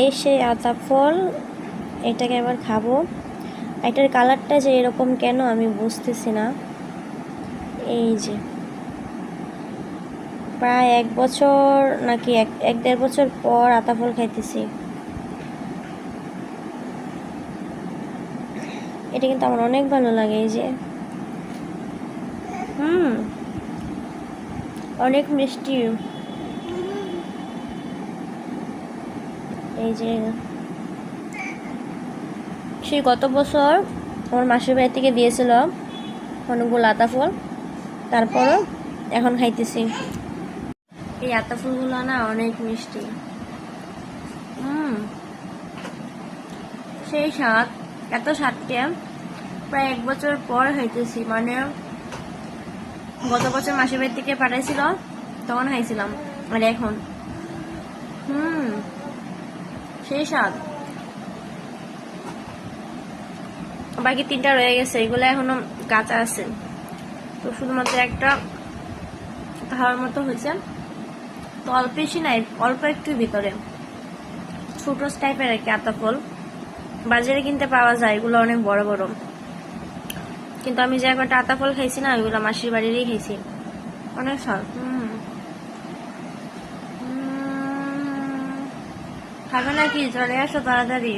এই সেই আতা ফল, এটাকে এবার খাবো। এটার কালারটা যে এরকম কেন আমি বুঝতেছি না। এই যে প্রায় 1 বছর নাকি 1-1.5 বছর পর আতা ফল খাইতেছি। এটা কিন্তু আমার অনেক ভালো লাগে। এই যে অনেক মিষ্টি। এই যে সেই গত বছর আমার মাসির বাড়ি থেকে দিয়েছিল অনেকগুলো আতা ফল, তারপরও এখন খাইতেছি। এই আতা ফুলগুলো না অনেক মিষ্টি। সেই স্বাদ, এত স্বাদটা প্রায় 1 বছর পর খাইতেছি। মানে গত বছর মাসির বাড়ি থেকে পাঠাইছিল, তখন খাইছিলাম, আর এখন সেই স্বাদ। বাকি 3টা রয়ে গেছে, এগুলো এখনো কাঁচা আছে, তো শুধুমাত্র একটা খাওয়ার মতো হয়েছে। তো অল্প বেশি নাই, অল্প একটু ভিতরে ছোট টাইপের আর কি আতা ফল। বাজারে কিনতে পাওয়া যায়, এগুলো অনেক বড় বড়। কিন্তু আমি যে একটা আতা ফল খাইছি না, ওইগুলো মাসির বাড়িরই খাইছি। অনেক স্বাদ। খাবে নাকি? চলে আসো তাড়াতাড়ি।